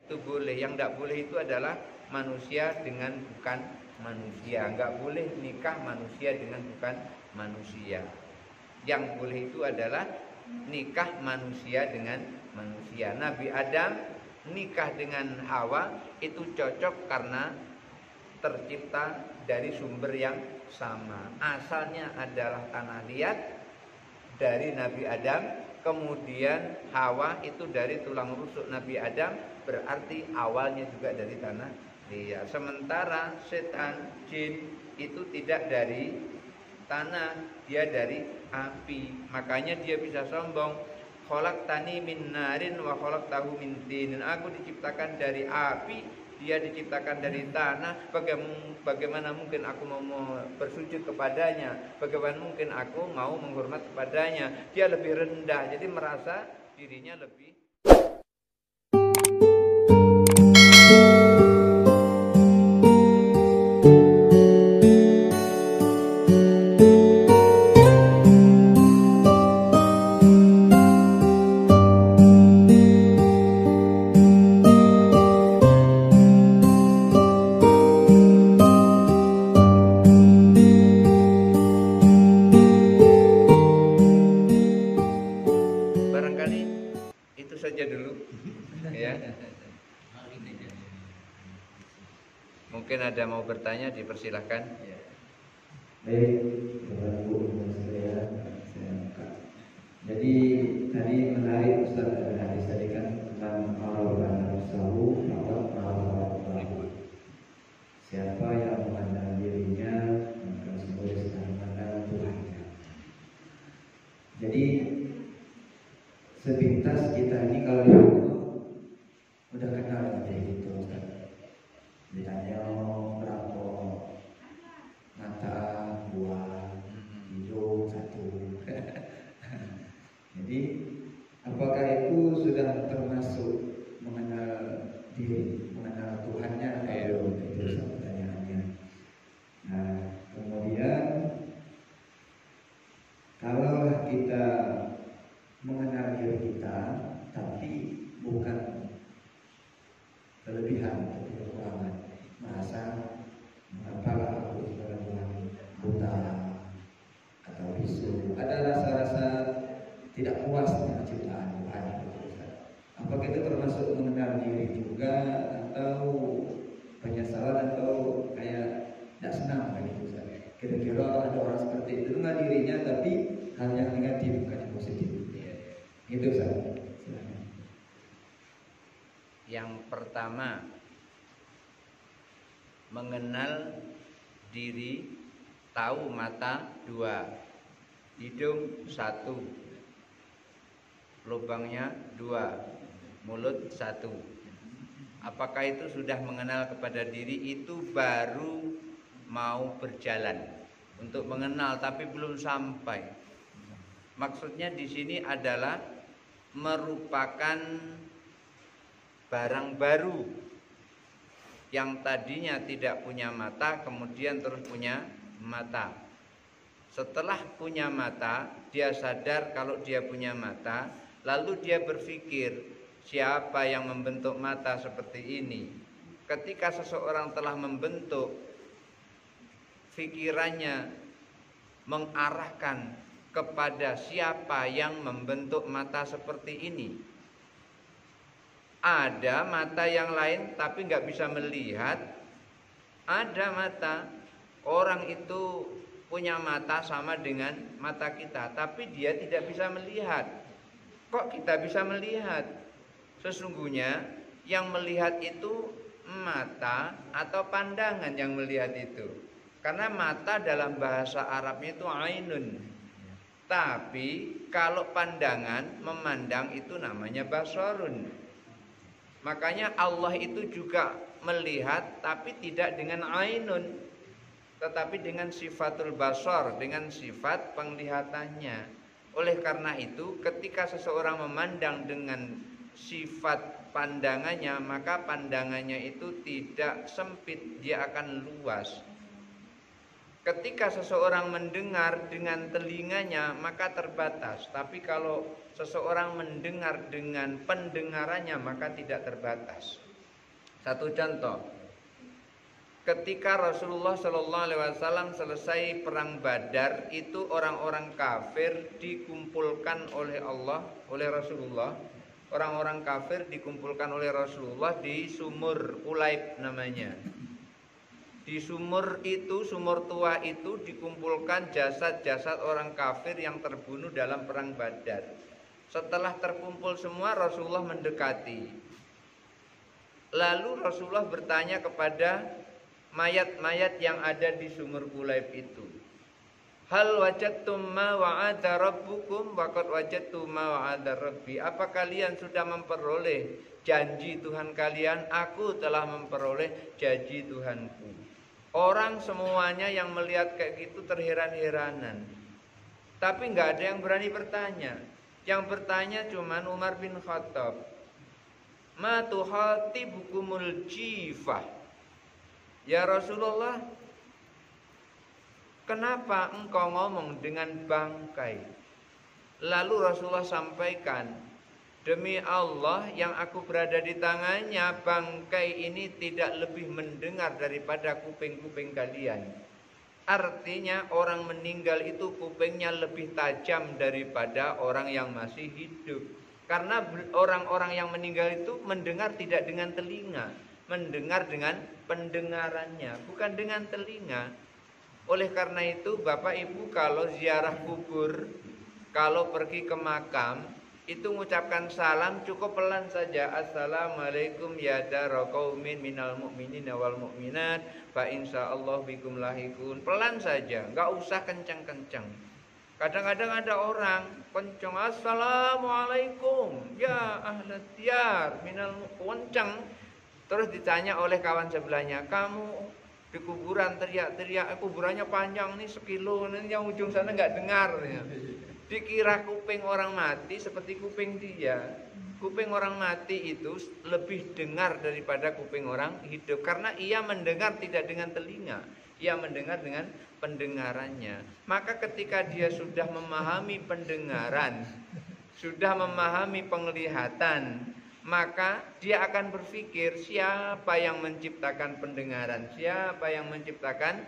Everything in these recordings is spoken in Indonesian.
itu boleh. Yang tidak boleh itu adalah manusia dengan bukan manusia. Enggak boleh nikah manusia dengan bukan manusia. Yang boleh itu adalah nikah manusia dengan manusia. Nabi Adam nikah dengan Hawa itu cocok karena tercipta dari sumber yang sama. Asalnya adalah tanah liat dari Nabi Adam, kemudian Hawa itu dari tulang rusuk Nabi Adam, berarti awalnya juga dari tanah liat. Sementara setan, jin itu tidak dari tanah, dia dari api. Makanya dia bisa sombong, khalaqtani min narin wa khalaqtahu min tin. Aku diciptakan dari api, dia diciptakan dari tanah. Bagaimana mungkin aku mau bersujud kepadanya? Bagaimana mungkin aku mau menghormat kepadanya? Dia lebih rendah, jadi merasa dirinya lebih. Mungkin ada mau bertanya, dipersilahkan. Baik, Bapak Ibu dan saya angkat. Jadi tadi menarik Ustaz ada hadis tadi kan tentang orang sahu bahwa orang siapa yang memandang dirinya maka semua sedang memandang Tuhannya. Jadi sepintas kita ini kalau udah kenal kayak gitu Ustaz. Ditanya berapa mata, dua, hidung, satu. Jadi apakah itu sudah termasuk mengenal diri, mengenal Tuhannya atau belum? Itu pertanyaannya. Nah, kemudian kalau kita mengenal diri kita, tapi bukan kelebihan atau kekurangan, merasa mengapalah aku sebagai Tuhan buta atau bisu, ada rasa-rasa tidak puas dengan ciptaan Tuhan. Apakah itu termasuk mengenal diri juga atau penyesalan atau kayak tidak senang begitu? Kira-kira ada orang seperti itu dengan dirinya tapi hal yang negatif bukan yang positif. Itu saja. Yang pertama, mengenal diri, tahu mata dua, hidung satu, lubangnya dua, mulut satu. Apakah itu sudah mengenal kepada diri? Itu baru mau berjalan untuk mengenal, tapi belum sampai. Maksudnya di sini adalah merupakan barang baru yang tadinya tidak punya mata, kemudian terus punya mata. Setelah punya mata, dia sadar kalau dia punya mata, lalu dia berpikir, siapa yang membentuk mata seperti ini? Ketika seseorang telah membentuk, pikirannya mengarahkan kepada siapa yang membentuk mata seperti ini. Ada mata yang lain tapi nggak bisa melihat. Ada mata, orang itu punya mata sama dengan mata kita, tapi dia tidak bisa melihat. Kok kita bisa melihat? Sesungguhnya yang melihat itu mata atau pandangan yang melihat itu. Karena mata dalam bahasa Arabnya itu ainun. Tapi kalau pandangan, memandang itu namanya basarun. Makanya Allah itu juga melihat tapi tidak dengan ainun, tetapi dengan sifatul basar, dengan sifat penglihatannya. Oleh karena itu ketika seseorang memandang dengan sifat pandangannya, maka pandangannya itu tidak sempit, dia akan luas. Ketika seseorang mendengar dengan telinganya, maka terbatas. Tapi kalau seseorang mendengar dengan pendengarannya, maka tidak terbatas. Satu contoh, ketika Rasulullah Shallallahu Alaihi Wasallam selesai perang Badar, itu orang-orang kafir dikumpulkan oleh Allah, oleh Rasulullah. Orang-orang kafir dikumpulkan oleh Rasulullah di sumur Ulaib namanya. Di sumur itu, sumur tua itu dikumpulkan jasad-jasad orang kafir yang terbunuh dalam perang Badar. Setelah terkumpul semua, Rasulullah mendekati. Lalu Rasulullah bertanya kepada mayat-mayat yang ada di sumur Ulaib itu, hal wajadtum ma wa'ada rabbukum wa qad wajadtum ma wa'ada rabbi. Apa kalian sudah memperoleh janji Tuhan kalian? Aku telah memperoleh janji Tuhanku. Orang semuanya yang melihat kayak gitu terheran-heranan. Tapi nggak ada yang berani bertanya. Yang bertanya cuman Umar bin Khattab. Ma tuhatibukumul jifah. Ya Rasulullah, kenapa engkau ngomong dengan bangkai? Lalu Rasulullah sampaikan, demi Allah yang aku berada di tangannya, bangkai ini tidak lebih mendengar daripada kuping-kuping kalian. Artinya orang meninggal itu kupingnya lebih tajam daripada orang yang masih hidup. Karena orang-orang yang meninggal itu mendengar tidak dengan telinga, mendengar dengan pendengarannya, bukan dengan telinga. Oleh karena itu Bapak Ibu kalau ziarah kubur, kalau pergi ke makam, itu mengucapkan salam cukup pelan saja. Assalamualaikum ya dara qaumin minal mu'minina wal mu'minat fa insyaallah bikum lahikun. Pelan saja, enggak usah kencang-kencang. Kadang-kadang ada orang kencang, assalamualaikum ya ahlat diyar minal kencang. Terus ditanya oleh kawan sebelahnya, kamu di kuburan teriak-teriak, kuburannya panjang nih 1 kilo, nanti yang ujung sana nggak dengar ya. Dikira kuping orang mati seperti kuping dia. Kuping orang mati itu lebih dengar daripada kuping orang hidup, karena ia mendengar tidak dengan telinga, ia mendengar dengan pendengarannya. Maka ketika dia sudah memahami pendengaran, sudah memahami penglihatan, maka dia akan berpikir siapa yang menciptakan pendengaran, siapa yang menciptakan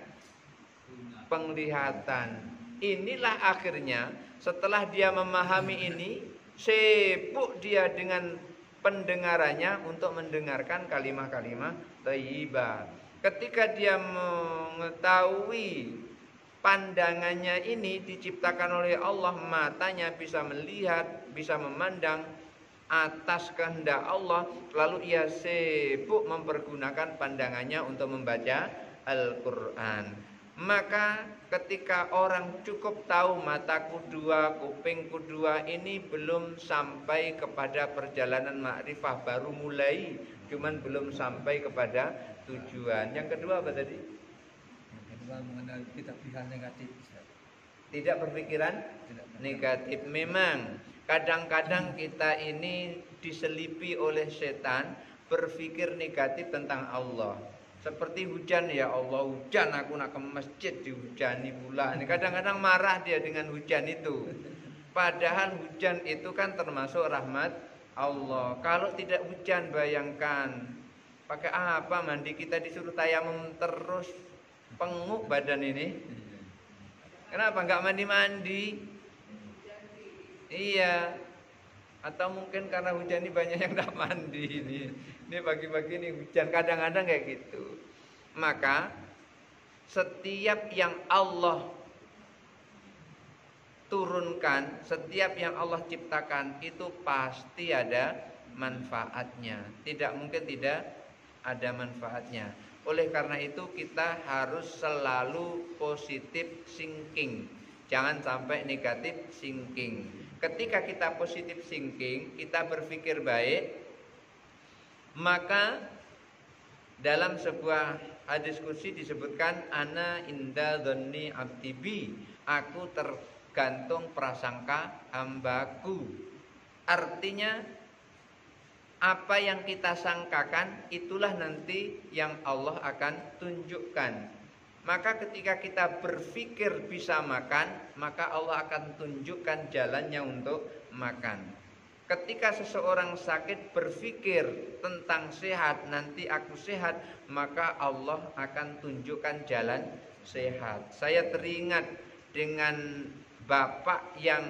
penglihatan. Inilah akhirnya setelah dia memahami ini, sibuk dia dengan pendengarannya untuk mendengarkan kalimah-kalimah thayyibah. Ketika dia mengetahui pandangannya ini diciptakan oleh Allah, matanya bisa melihat, bisa memandang atas kehendak Allah, lalu ia sibuk mempergunakan pandangannya untuk membaca Al-Quran. Maka ketika orang cukup tahu mataku dua, kupingku dua, ini belum sampai kepada perjalanan makrifah, baru mulai, cuman belum sampai kepada tujuan. Yang kedua apa tadi? Yang kedua mengenal tidak pihak negatif. Tidak berpikiran negatif. Memang kadang-kadang kita ini diselipi oleh setan berpikir negatif tentang Allah. Seperti hujan, ya Allah hujan, aku nak ke masjid dihujani pula. Kadang-kadang marah dia dengan hujan itu. Padahal hujan itu kan termasuk rahmat Allah. Kalau tidak hujan, bayangkan pakai apa mandi, kita disuruh tayamum terus, penguk badan ini. Kenapa nggak mandi-mandi? Iya. Atau mungkin karena hujan ini banyak yang tak mandi ini. Ini pagi-pagi ini hujan, kadang-kadang kayak gitu. Maka setiap yang Allah turunkan, setiap yang Allah ciptakan itu pasti ada manfaatnya. Tidak mungkin tidak ada manfaatnya. Oleh karena itu kita harus selalu positive thinking. Jangan sampai negatif thinking. Ketika kita positive thinking, kita berpikir baik, maka dalam sebuah hadis qudsi disebutkan ana inda dzanni abdi bi, aku tergantung prasangka hambaku. Artinya apa yang kita sangkakan itulah nanti yang Allah akan tunjukkan. Maka ketika kita berpikir bisa makan, maka Allah akan tunjukkan jalannya untuk makan. Ketika seseorang sakit berpikir tentang sehat, nanti aku sehat, maka Allah akan tunjukkan jalan sehat. Saya teringat dengan bapak yang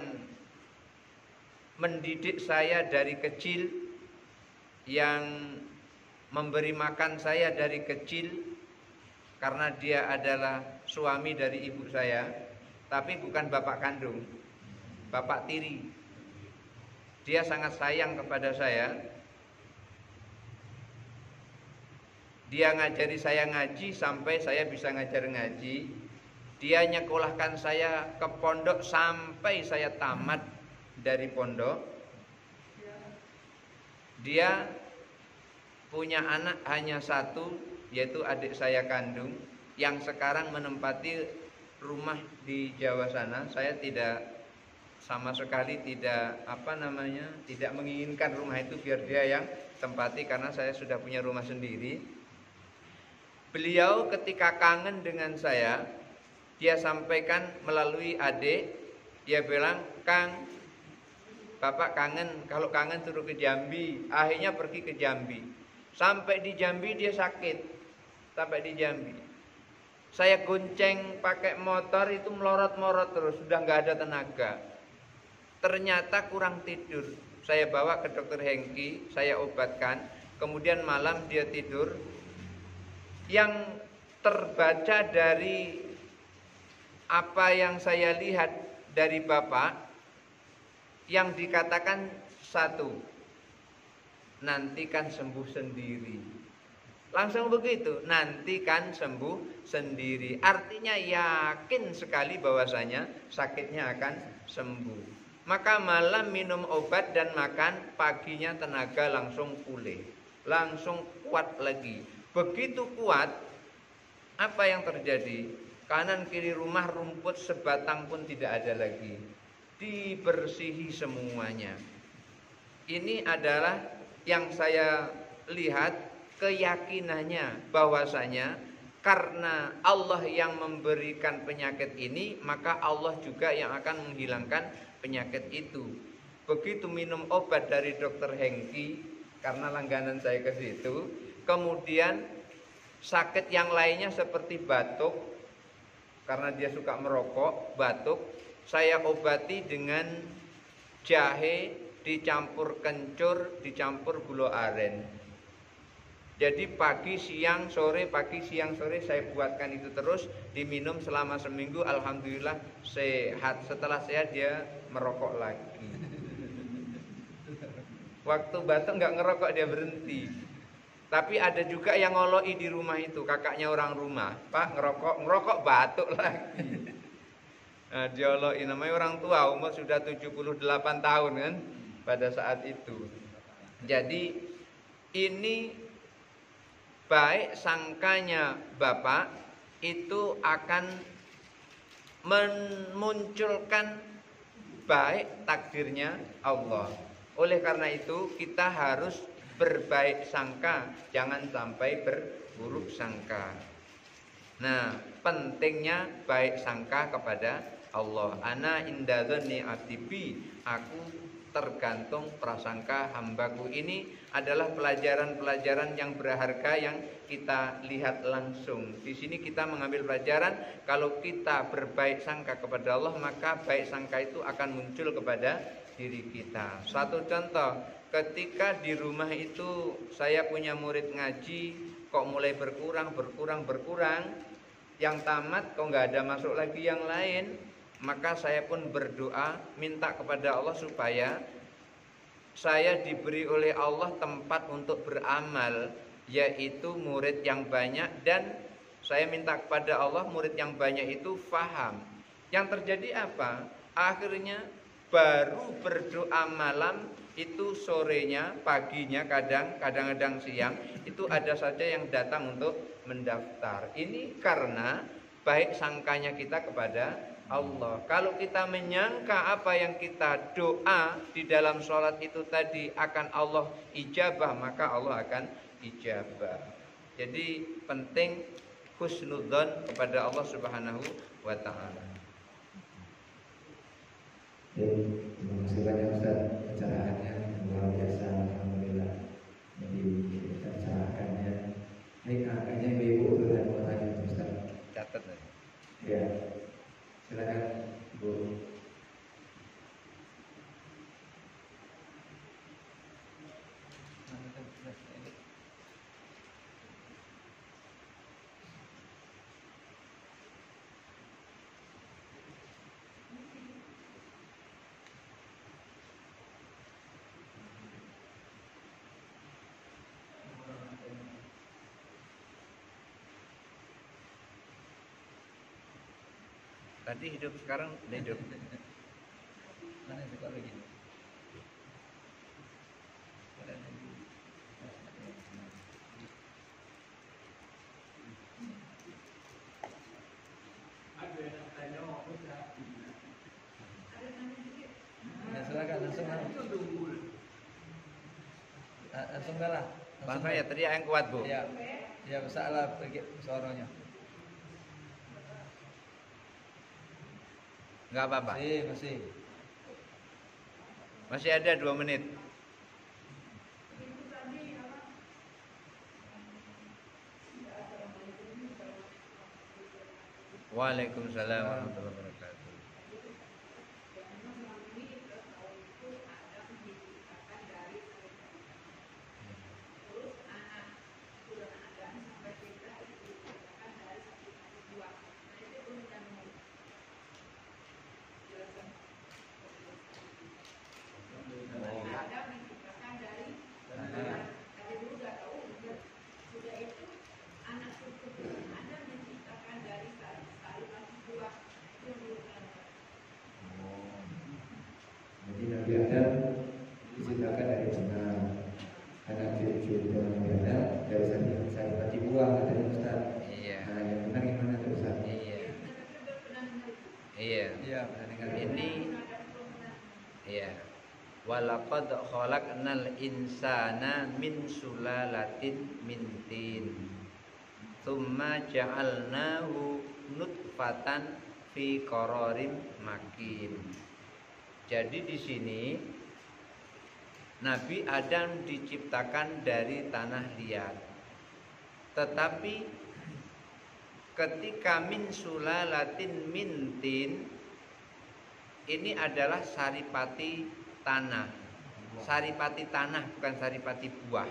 mendidik saya dari kecil, yang memberi makan saya dari kecil, karena dia adalah suami dari ibu saya, tapi bukan bapak kandung, bapak tiri. Dia sangat sayang kepada saya. Dia ngajari saya ngaji sampai saya bisa ngajar ngaji. Dia nyekolahkan saya ke pondok sampai saya tamat dari pondok. Dia punya anak hanya satu, yaitu adik saya kandung, yang sekarang menempati rumah di Jawa sana. Saya tidak sama sekali tidak tidak menginginkan rumah itu biar dia yang tempati, karena saya sudah punya rumah sendiri. Beliau ketika kangen dengan saya, dia sampaikan melalui adik, dia bilang, "Kang, Bapak kangen, kalau kangen turun ke Jambi." Akhirnya pergi ke Jambi. Sampai di Jambi dia sakit. Sampai di Jambi. Saya gonceng pakai motor itu melorot-morot terus, sudah nggak ada tenaga. Ternyata kurang tidur. Saya bawa ke dokter Hengki, saya obatkan. Kemudian malam dia tidur. Yang terbaca dari apa yang saya lihat dari bapak, yang dikatakan satu, nanti kan sembuh sendiri. Langsung begitu, nanti kan sembuh sendiri. Artinya yakin sekali bahwasanya sakitnya akan sembuh. Maka malam minum obat dan makan, paginya tenaga langsung pulih, langsung kuat lagi. Begitu kuat, apa yang terjadi? Kanan kiri rumah rumput sebatang pun tidak ada lagi. Dibersihi semuanya. Ini adalah yang saya lihat keyakinannya bahwasanya karena Allah yang memberikan penyakit ini, maka Allah juga yang akan menghilangkan penyakit itu. Begitu minum obat dari dokter Hengki, karena langganan saya ke situ, kemudian sakit yang lainnya seperti batuk, karena dia suka merokok, batuk, saya obati dengan jahe dicampur kencur, dicampur gula aren. Jadi pagi siang sore saya buatkan itu terus, diminum selama seminggu. Alhamdulillah sehat. Setelah sehat dia merokok lagi. Waktu batuk nggak ngerokok, dia berhenti. Tapi ada juga yang ngoloi di rumah itu, kakaknya orang rumah, "Pak, ngerokok batuk lagi." Nah, dioloi, namanya orang tua, umur sudah 78 tahun kan pada saat itu. Jadi ini baik sangkanya Bapak itu akan memunculkan baik takdirnya Allah. Oleh karena itu kita harus berbaik sangka, jangan sampai berburuk sangka. Nah, pentingnya baik sangka kepada Allah. Ana inda dzanni abdi bi, aku tergantung prasangka hambaku. Ini adalah pelajaran-pelajaran yang berharga yang kita lihat langsung. Di sini kita mengambil pelajaran, kalau kita berbaik sangka kepada Allah, maka baik sangka itu akan muncul kepada diri kita. Satu contoh, ketika di rumah itu saya punya murid ngaji, kok mulai berkurang, yang tamat kok nggak ada masuk lagi yang lain, maka saya pun berdoa minta kepada Allah supaya saya diberi oleh Allah tempat untuk beramal, yaitu murid yang banyak, dan saya minta kepada Allah murid yang banyak itu faham. Yang terjadi apa? Akhirnya baru berdoa malam itu sorenya, paginya, kadang-kadang siang itu ada saja yang datang untuk mendaftar. Ini karena baik sangkanya kita kepada Allah. Kalau kita menyangka apa yang kita doa di dalam sholat itu tadi akan Allah ijabah, maka Allah akan ijabah. Jadi penting husnudzon kepada Allah Subhanahu wa ta'ala. Terima kasih banyak Ustaz pencerahannya. Tadi hidup, sekarang hidup. Mana sekolah lagi? Ya silakan langsung kalah. Bang saya teriak yang kuat, Bu. Ya, ya salah pergi suaranya. Enggak apa-apa. Masih. Masih ada 2 menit. Waalaikumsalam warahmatullahi wabarakatuh. Jadi Nabi Adam diciptakan dari benar, anak cucu Nabi Adam dari saripati buah, katanya Ustaz. Iya. Nah, yang benar gimana tuh Ustaz? Iya. Iya, pernah dengar. Ini iya. Walaqad khalaqnal insana min sulalatin min tin. Tsumma ja'alnahu nutfatan fi qararin makin. Jadi di sini Nabi Adam diciptakan dari tanah liat. Tetapi ketika min sulalatin min tin, ini adalah saripati tanah. Saripati tanah, bukan saripati buah.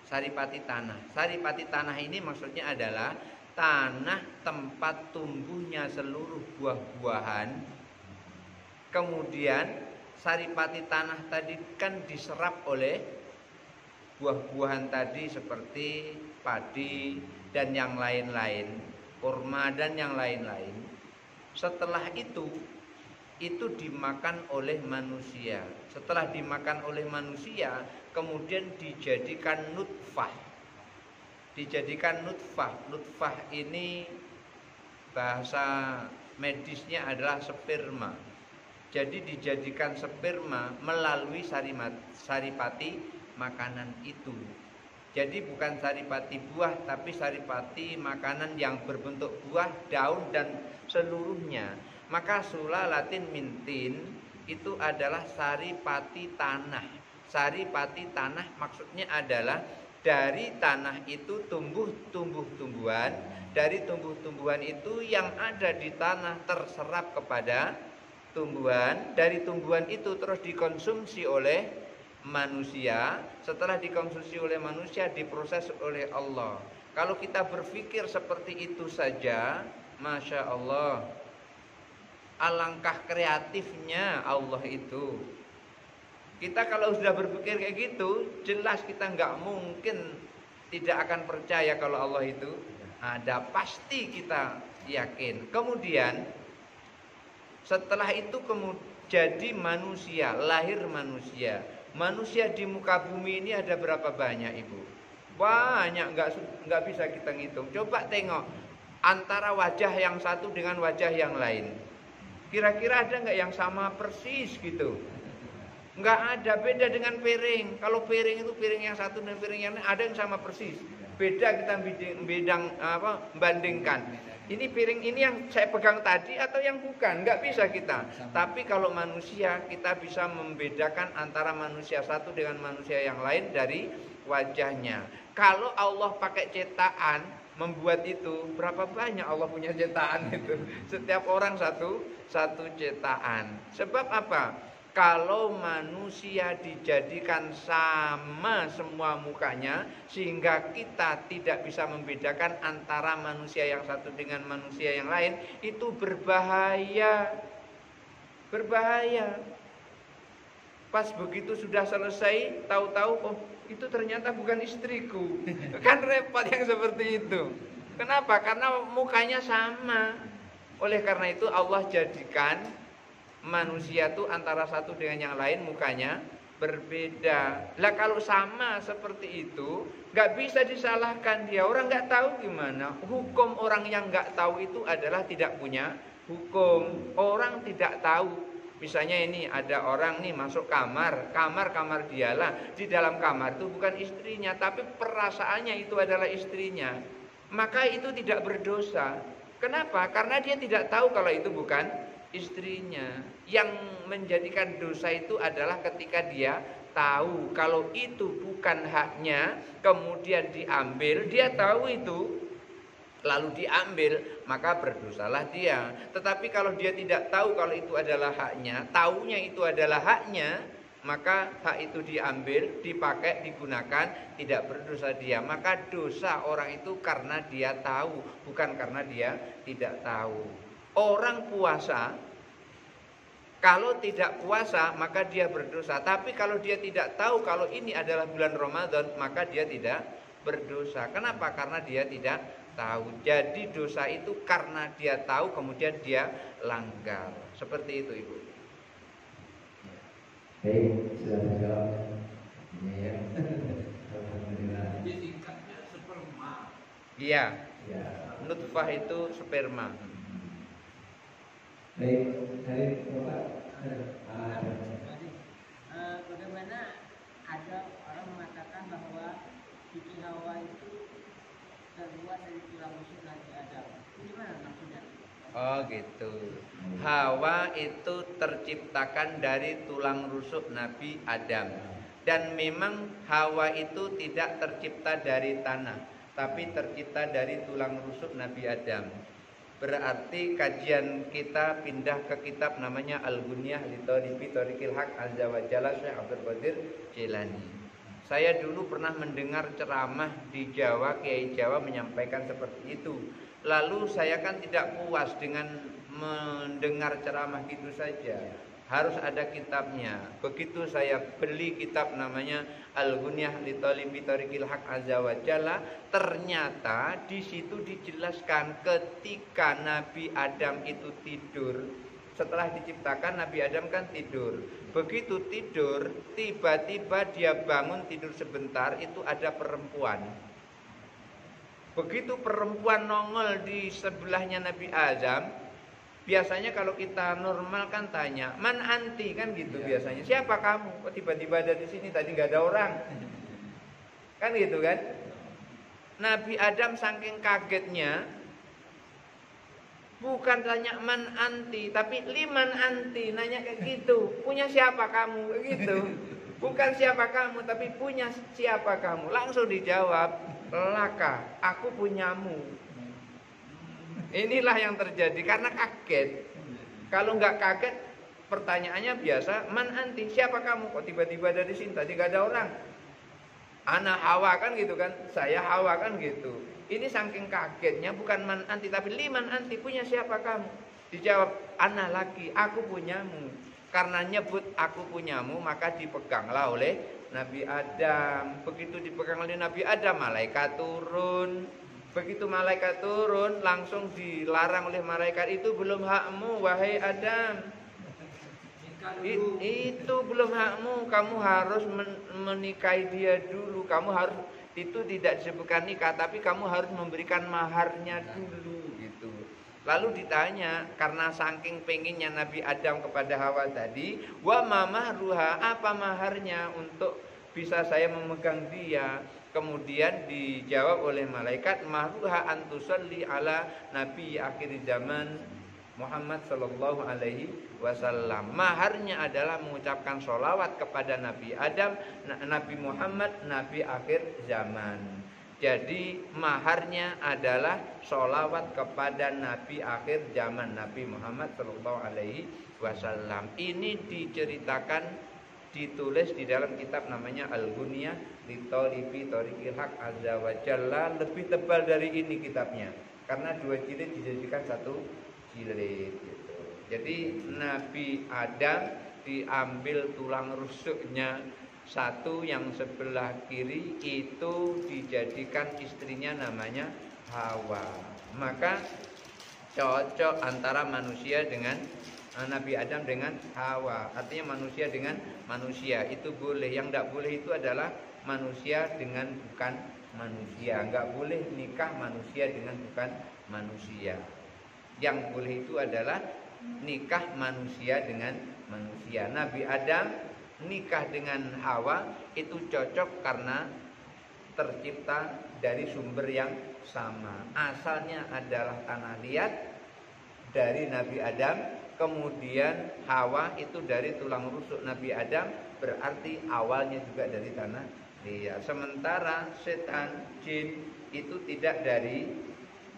Saripati tanah. Saripati tanah ini maksudnya adalah tanah tempat tumbuhnya seluruh buah-buahan. Kemudian saripati tanah tadi kan diserap oleh buah-buahan tadi seperti padi dan yang lain-lain, kurma dan yang lain-lain. Setelah itu dimakan oleh manusia. Setelah dimakan oleh manusia, kemudian dijadikan nutfah. Dijadikan nutfah. Nutfah ini bahasa medisnya adalah sperma. Jadi dijadikan sperma melalui saripati makanan itu. Jadi bukan saripati buah, tapi saripati makanan yang berbentuk buah, daun dan seluruhnya. Maka sulalatin mintin itu adalah saripati tanah. Saripati tanah maksudnya adalah dari tanah itu tumbuh tumbuh-tumbuhan. Dari tumbuh-tumbuhan itu yang ada di tanah terserap kepada tumbuhan. Dari tumbuhan itu terus dikonsumsi oleh manusia. Setelah dikonsumsi oleh manusia, diproses oleh Allah. Kalau kita berpikir seperti itu saja, Masya Allah, alangkah kreatifnya Allah itu. Kita kalau sudah berpikir kayak gitu, jelas kita nggak mungkin tidak akan percaya kalau Allah itu ada. Pasti kita yakin. Kemudian setelah itu jadi manusia, lahir manusia. Manusia di muka bumi ini ada berapa banyak, Ibu? Banyak, nggak bisa kita ngitung. Coba tengok antara wajah yang satu dengan wajah yang lain. Kira-kira ada nggak yang sama persis gitu? Nggak ada. Beda dengan piring. Kalau piring itu piring yang satu dan piring yang lain ada yang sama persis. Beda kita bandingkan. Ini piring ini yang saya pegang tadi atau yang bukan, nggak bisa kita. Tapi kalau manusia, kita bisa membedakan antara manusia satu dengan manusia yang lain dari wajahnya. Kalau Allah pakai cetakan membuat itu, berapa banyak Allah punya cetakan itu? Setiap orang satu cetakan. Sebab apa? Kalau manusia dijadikan sama semua mukanya, sehingga kita tidak bisa membedakan antara manusia yang satu dengan manusia yang lain, itu berbahaya. Berbahaya. Pas begitu sudah selesai, tahu-tahu oh itu ternyata bukan istriku. Kan repot yang seperti itu. Kenapa? Karena mukanya sama. Oleh karena itu Allah jadikan manusia itu antara satu dengan yang lain mukanya berbeda. Lah kalau sama seperti itu, nggak bisa disalahkan dia. Orang nggak tahu gimana. Hukum orang yang nggak tahu itu adalah tidak punya hukum. Orang tidak tahu. Misalnya ini ada orang nih masuk kamar dialah. Di dalam kamar itu bukan istrinya, tapi perasaannya itu adalah istrinya. Maka itu tidak berdosa. Kenapa? Karena dia tidak tahu kalau itu bukan istrinya. Yang menjadikan dosa itu adalah ketika dia tahu kalau itu bukan haknya, kemudian diambil, dia tahu itu lalu diambil, maka berdosalah dia. Tetapi kalau dia tidak tahu kalau itu adalah haknya, taunya itu adalah haknya, maka hak itu diambil, dipakai, digunakan, tidak berdosa dia. Maka dosa orang itu karena dia tahu, bukan karena dia tidak tahu. Orang puasa, kalau tidak puasa maka dia berdosa. Tapi kalau dia tidak tahu kalau ini adalah bulan Ramadan, maka dia tidak berdosa. Kenapa? Karena dia tidak tahu. Jadi dosa itu karena dia tahu kemudian dia langgar. Seperti itu, Ibu. Baik, sudah terjawab. Ya. Alhamdulillah. Jadi tingkatnya sperma. Iya. Ya. Nutfah itu sperma. Baik, dari Bapak bagaimana ada orang mengatakan bahwa Siti Hawa itu terbuat dari tulang rusuk Nabi Adam. Gimana maksudnya? Oh gitu. Hawa itu terciptakan dari tulang rusuk Nabi Adam. Dan memang Hawa itu tidak tercipta dari tanah, tapi tercipta dari tulang rusuk Nabi Adam. Berarti kajian kita pindah ke kitab namanya Al-Ghunyah li Thalibi Thariqil Haq Azza wa Jalla Syekh Abdul Qadir Jilani. Saya dulu pernah mendengar ceramah di Jawa, Kiai Jawa menyampaikan seperti itu. Lalu saya kan tidak puas dengan mendengar ceramah gitu saja. Harus ada kitabnya. Begitu saya beli kitab namanya Al-Ghunyah li Thalibi Thariqil Haq Azza wa Jalla, ternyata di situ dijelaskan ketika Nabi Adam itu tidur. Setelah diciptakan Nabi Adam kan tidur. Begitu tidur, tiba-tiba dia bangun tidur sebentar, itu ada perempuan. Begitu perempuan nongol di sebelahnya Nabi Adam, biasanya kalau kita normal kan tanya, man anti kan gitu biasanya. Siapa kamu? Kok tiba-tiba ada di sini? Tadi nggak ada orang. Kan gitu kan? Nabi Adam saking kagetnya, bukan tanya man anti, tapi liman anti, nanya kayak gitu. Punya siapa kamu? Kayak gitu. Bukan siapa kamu, tapi punya siapa kamu? Langsung dijawab, laka, aku punyamu. Inilah yang terjadi karena kaget. Kalau nggak kaget, pertanyaannya biasa, man anti, siapa kamu? Kok tiba-tiba ada di sini? Tadi nggak ada orang. Ana Hawa kan gitu kan, saya Hawa kan gitu. Ini saking kagetnya bukan man anti, tapi liman anti, punya siapa kamu? Dijawab, ana laki, aku punyamu. Karena nyebut aku punyamu, maka dipeganglah oleh Nabi Adam. Begitu dipegang oleh Nabi Adam, malaikat turun. Begitu malaikat turun, langsung dilarang oleh malaikat, itu belum hakmu wahai Adam. Itu belum hakmu, kamu harus menikahi dia dulu. Kamu harus, itu tidak disebutkan nikah, tapi kamu harus memberikan maharnya dulu gitu. Lalu ditanya, karena saking pengennya Nabi Adam kepada Hawa tadi, wa ma mahruha, apa maharnya untuk bisa saya memegang dia? Kemudian dijawab oleh malaikat, mahruha antusalli ala nabi akhir zaman Muhammad sallallahu alaihi wasallam. Maharnya adalah mengucapkan sholawat kepada Nabi Adam, Nabi Muhammad, Nabi akhir zaman. Jadi maharnya adalah sholawat kepada Nabi akhir zaman, Nabi Muhammad sallallahu alaihi wasallam. Ini diceritakan, ditulis di dalam kitab namanya Al-Ghunyah li Thalibi Thariqil Haq Azza wa Jalla. Lebih tebal dari ini kitabnya, karena 2 jilid dijadikan 1 jilid gitu. Jadi Nabi Adam diambil tulang rusuknya satu, yang sebelah kiri itu dijadikan istrinya namanya Hawa. Maka cocok antara manusia dengan Nabi Adam dengan Hawa. Artinya manusia dengan manusia itu boleh. Yang tidak boleh itu adalah manusia dengan bukan manusia. Enggak boleh nikah manusia dengan bukan manusia. Yang boleh itu adalah nikah manusia dengan manusia. Nabi Adam nikah dengan Hawa itu cocok karena tercipta dari sumber yang sama. Asalnya adalah tanah liat dari Nabi Adam, kemudian Hawa itu dari tulang rusuk Nabi Adam, berarti awalnya juga dari tanah liat. Sementara setan, jin itu tidak dari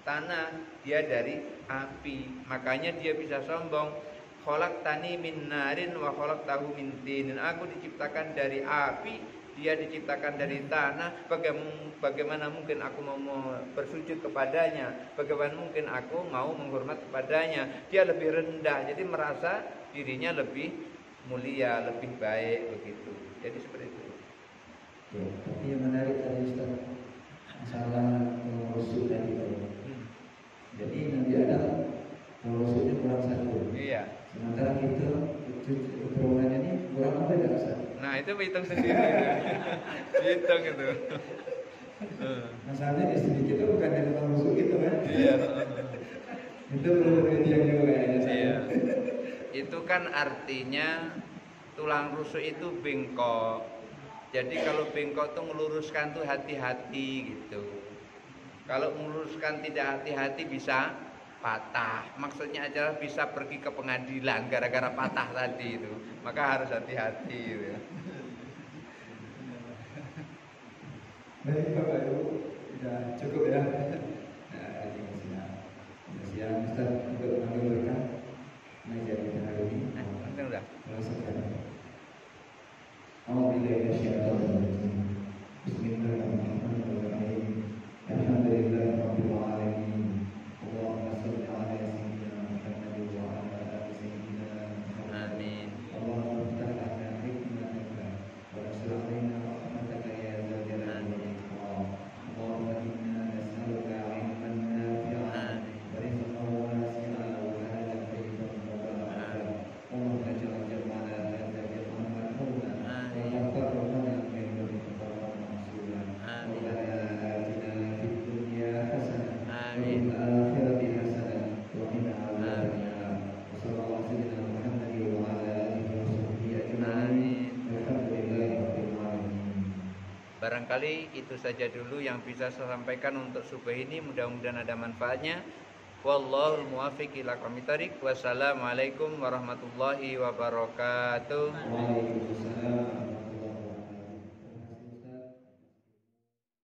tanah, dia dari api. Makanya dia bisa sombong. Khalaqtani min narin wa khalaqtahu min tinin. Aku diciptakan dari api, dia diciptakan dari tanah. Bagaimana mungkin aku mau bersujud kepadanya? Bagaimana mungkin aku mau menghormat kepadanya? Dia lebih rendah, jadi merasa dirinya lebih mulia, lebih baik begitu. Jadi seperti itu. Ya, tapi yang menarik tadi Ustaz, masalah rusuk tadi. Jadi Nabi Adam rusuknya kurang satu. Iya. Sementara kita keturunannya ini kurang apa ya Ustaz? Nah itu hitung sendiri. Hitung itu. Masalahnya istri kita bukan dari tukang rusuk gitu kan? Iya. Itu perlu penelitian juga kayaknya. Iya. Itu kan artinya tulang rusuk itu bengkok. Jadi kalau bengkok tuh meluruskan tuh hati-hati gitu. Kalau meluruskan tidak hati-hati bisa patah. Maksudnya adalah bisa pergi ke pengadilan gara-gara patah tadi itu. Maka harus hati-hati gitu. Baik Bapak Ibu, sudah cukup ya. Nah, ini siang Ustaz untuk mengambil berkah mengajar kita hari ini. Penting udah. Bismillahirrahmanirrahim. Alhamdulillahirabbil alamin. Allahumma shalli ala sayyidina Muhammad wa ala ali sayyidina Muhammad. Amin. Allahumma iftah lana hikmataka wa nasir alaina rahmataka ya zal jalali wal ikram. Allahumma inna nas'aluka 'ilman nafi'an wa rizqan wasi'an wa halalan thayyiban mubarakan. Allahumma ij'al jam'ana hadza jam'an marhuman wa tafarraqana minhu tafarraqan ma'suman. Rabbana atina fid dunya hasanah wa fil akhirati hasanah wa qina adzabannar. Wa sallallahu sayyidina Muhammad wa ala alihi wa sahbihi ajma'in. Alhamdulillahirabbil alamin. Barangkali itu saja dulu yang bisa saya sampaikan untuk subuh ini. Mudah-mudahan ada manfaatnya. Wallahul muwaffiq ila aqwamit thoriq. Wassalamualaikum warahmatullahi wabarakatuh. Waalaikumsalam.